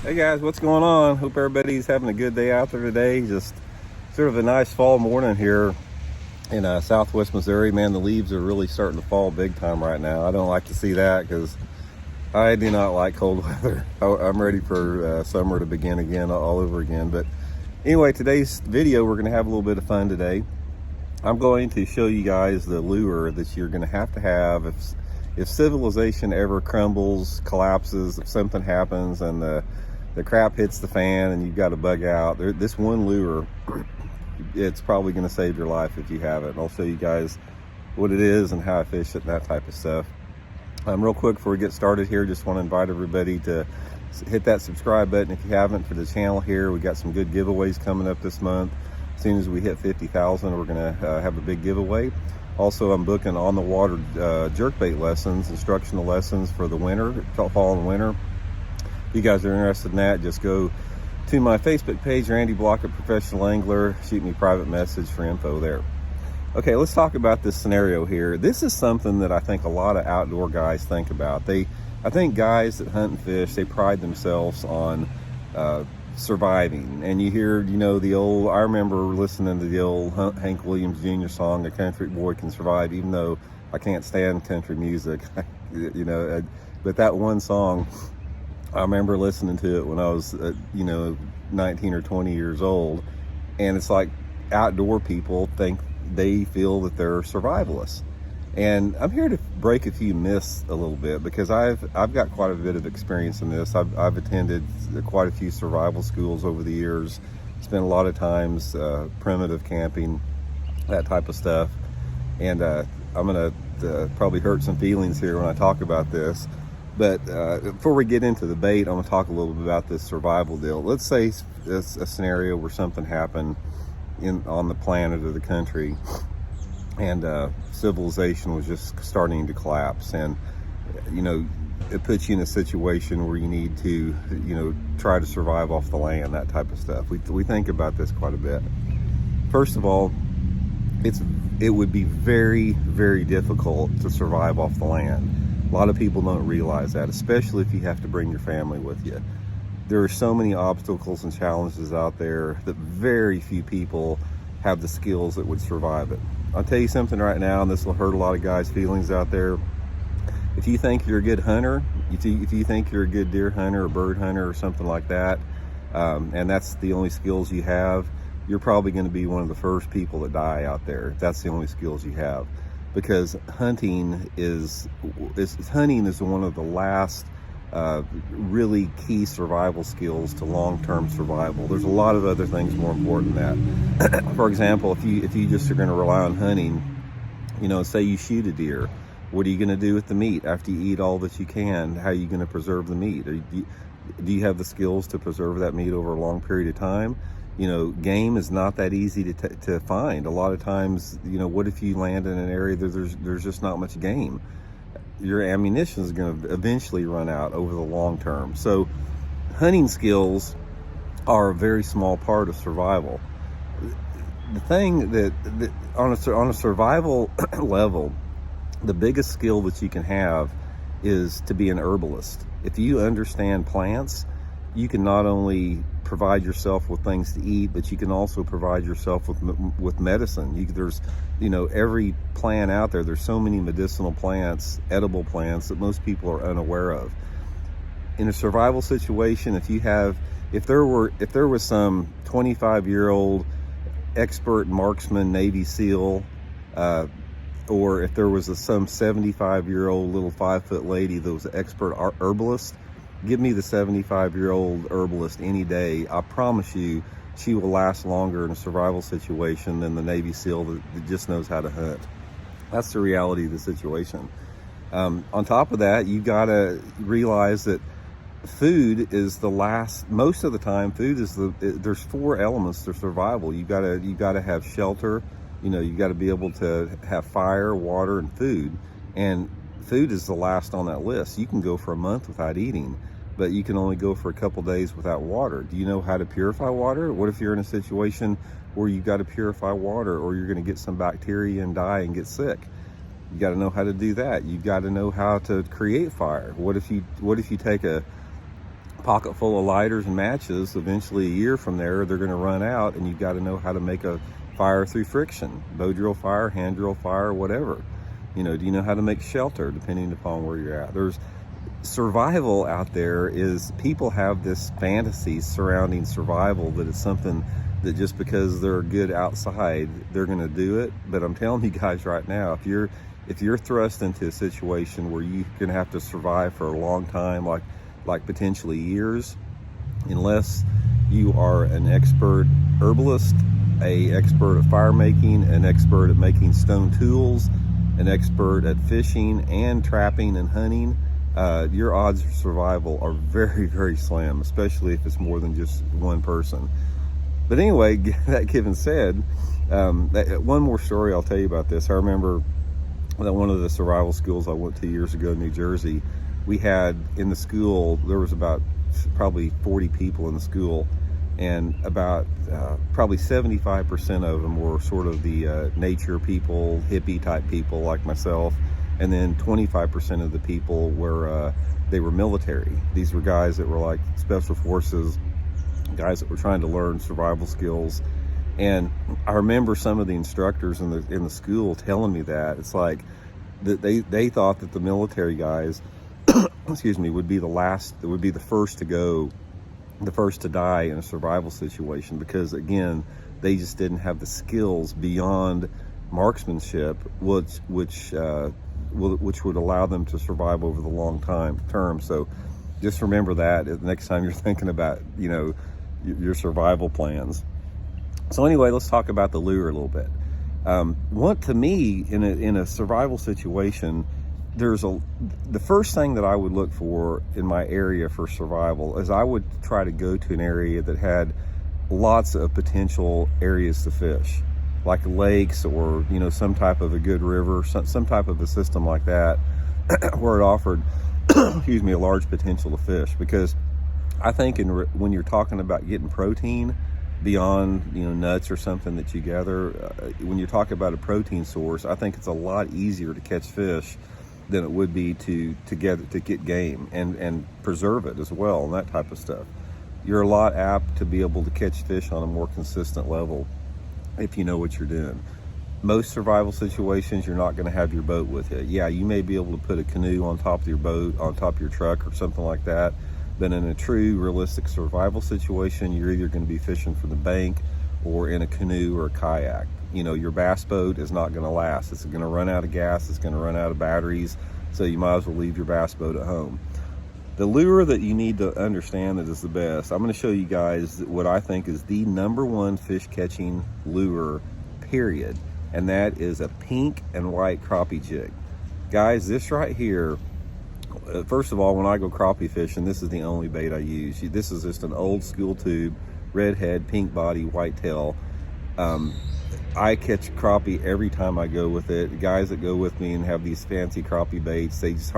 Hey guys, what's going on? Hope everybody's having a good day out there today. Just sort of a nice fall morning here in southwest Missouri. Man, the leaves are really starting to fall big time right now. I don't like to see that because I do not like cold weather. I'm ready for summer to begin again, all over again. But anyway, today's video, we're going to have a little bit of fun today. I'm going to show you guys the lure that you're going to have if civilization ever crumbles, collapses, if something happens and the crap hits the fan and you've got to bug out. This one lure, it's probably going to save your life if you have it. And I'll show you guys what it is and how I fish it and that type of stuff. Real quick before we get started here, just want to invite everybody to hit that subscribe button if you haven't for the channel here. We got some good giveaways coming up this month. As soon as we hit 50,000, we're going to have a big giveaway. Also, I'm booking on the water jerkbait lessons, instructional lessons for the winter, fall and winter. If you guys are interested in that, just go to my Facebook page, Randy Blockett Professional Angler. Shoot me a private message for info there. Okay, let's talk about this scenario here. This is something that I think a lot of outdoor guys think about. I think guys that hunt and fish, they pride themselves on surviving. And you hear, the old, I remember listening to the old Hank Williams Jr. song, "A Country Boy Can Survive," even though I can't stand country music, but that one song, I remember listening to it when I was, 19 or 20 years old. And it's like outdoor people they feel that they're survivalists. And I'm here to break a few myths a little bit because I've got quite a bit of experience in this. I've attended quite a few survival schools over the years, spent a lot of times primitive camping, that type of stuff. And I'm going to probably hurt some feelings here when I talk about this. But before we get into the bait, I'm going to talk a little bit about this survival deal. Let's say it's a scenario where something happened on the planet or the country, and civilization was just starting to collapse. And, it puts you in a situation where you need to, try to survive off the land, that type of stuff. We think about this quite a bit. First of all, it would be very, very difficult to survive off the land. A lot of people don't realize that, especially if you have to bring your family with you. There are so many obstacles and challenges out there that very few people have the skills that would survive it. I'll tell you something right now, and this will hurt a lot of guys' feelings out there. If you think you're a good hunter, if you think you're a good deer hunter or bird hunter or something like that, and that's the only skills you have, you're probably going to be one of the first people that die out there if that's the only skills you have. Because hunting is one of the last really key survival skills to long-term survival. There's a lot of other things more important than that. For example, if you just are going to rely on hunting, say you shoot a deer, what are you going to do with the meat after you eat all that you can? How are you going to preserve the meat? Do you have the skills to preserve that meat over a long period of time? Game is not that easy to find. A lot of times, what if you land in an area that there's just not much game? Your ammunition is going to eventually run out over the long term. So hunting skills are a very small part of survival. The thing that on a survival level, the biggest skill that you can have is to be an herbalist. If you understand plants, you can not only provide yourself with things to eat, but you can also provide yourself with medicine. There's, every plant out there, there's so many medicinal plants, edible plants that most people are unaware of. In a survival situation, if there was some 25-year-old expert marksman, Navy SEAL, or if there was some 75-year-old little 5-foot lady that was an expert herbalist, give me the 75-year-old herbalist any day. I promise you she will last longer in a survival situation than the Navy SEAL that just knows how to hunt. That's the reality of the situation. On top of that, you got to realize that food is most of the time, there's 4 elements to survival. You got to have shelter, you got to be able to have fire, water, and food. And food is the last on that list. You can go for a month without eating, but you can only go for a couple days without water. Do you know how to purify water? What if you're in a situation where you got to purify water, or you're going to get some bacteria and die and get sick? You got to know how to do that. You got to know how to create fire. What if you take a pocket full of lighters and matches. Eventually a year from there, they're going to run out, and you've got to know how to make a fire through friction, bow drill fire, hand drill fire, whatever. Do you know how to make shelter, depending upon where you're at? There's survival out there. Is people have this fantasy surrounding survival that it's something that just because they're good outside, they're going to do it. But I'm telling you guys right now, if you're thrust into a situation where you're going to have to survive for a long time, like potentially years, unless you are an expert herbalist, an expert at fire making, an expert at making stone tools, an expert at fishing and trapping and hunting, your odds of survival are very, very slim, especially if it's more than just one person. But anyway, that given said, one more story I'll tell you about this. I remember that one of the survival schools I went to years ago in New Jersey, we had in the school, there was about probably 40 people in the school, and about probably 75% of them were sort of the nature people, hippie type people like myself, and then 25% of the people were they were military. These were guys that were like special forces, guys that were trying to learn survival skills. And I remember some of the instructors in the school telling me that it's like that they thought that the military guys excuse me, would be the first to go, the first to die in a survival situation, because again, they just didn't have the skills beyond marksmanship, which would allow them to survive over the long term. So just remember that the next time you're thinking about, your survival plans. So anyway, let's talk about the lure a little bit. To me, in a survival situation, the first thing that I would look for in my area for survival is I would try to go to an area that had lots of potential areas to fish, like lakes or some type of a good river, some type of a system like that, where it offered excuse me, a large potential to fish. Because I think when you're talking about getting protein beyond nuts or something that you gather, when you talk about a protein source, I think it's a lot easier to catch fish than it would be to get game and preserve it as well, and that type of stuff. You're a lot apt to be able to catch fish on a more consistent level if you know what you're doing. Most survival situations, you're not going to have your boat with you. Yeah, you may be able to put a canoe on top of your boat, on top of your truck or something like that, but in a true realistic survival situation, you're either going to be fishing from the bank or in a canoe or a kayak. Your bass boat is not going to last. It's going to run out of gas. It's going to run out of batteries. So you might as well leave your bass boat at home. The lure that you need to understand that is the best, I'm going to show you guys what I think is the #1 fish catching lure, period. And that is a pink and white crappie jig. Guys, this right here, first of all, when I go crappie fishing, this is the only bait I use. This is just an old school tube, red head, pink body, white tail. I catch crappie every time I go with it. The guys that go with me and have these fancy crappie baits, they just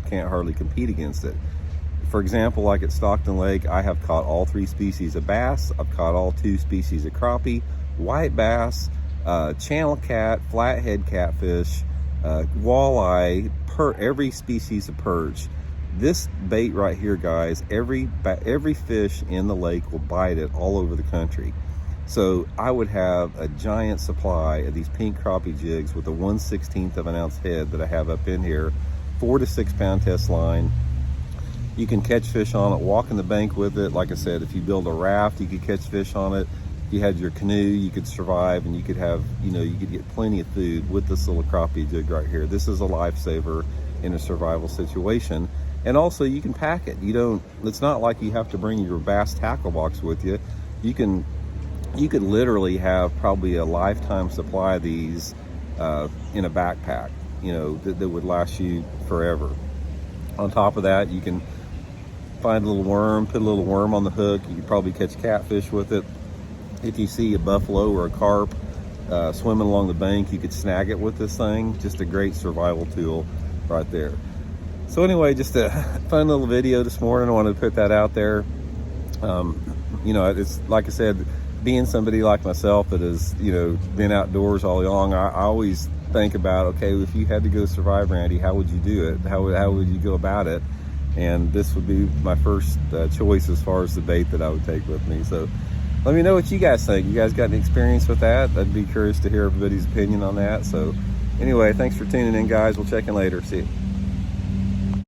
can't hardly compete against it. For example, like at Stockton Lake, I have caught all 3 species of bass. I've caught all 2 species of crappie, white bass, channel cat, flathead catfish, walleye, every species of perch. This bait right here, guys, every fish in the lake will bite it all over the country. So I would have a giant supply of these pink crappie jigs with a 1/16 of an ounce head that I have up in here, 4 to 6 pound test line. You can catch fish on it, walk in the bank with it. Like I said, if you build a raft, you could catch fish on it. If you had your canoe, you could survive, and you could have, you could get plenty of food with this little crappie jig right here. This is a lifesaver in a survival situation. And also you can pack it. It's not like you have to bring your bass tackle box with you. You could literally have probably a lifetime supply of these in a backpack, that would last you forever. On top of that, you can find a little worm, put a little worm on the hook. You could probably catch catfish with it. If you see a buffalo or a carp swimming along the bank, you could snag it with this thing. Just a great survival tool right there. So anyway, just a fun little video this morning. I wanted to put that out there. It's like I said, being somebody like myself that has, been outdoors all along, I always think about, okay, if you had to go survive, Randy, how would you do it? How would you go about it? and this would be my first choice as far as the bait that I would take with me. So let me know what you guys think. You guys got any experience with that? I'd be curious to hear everybody's opinion on that. So anyway, thanks for tuning in, guys. We'll check in later. See you.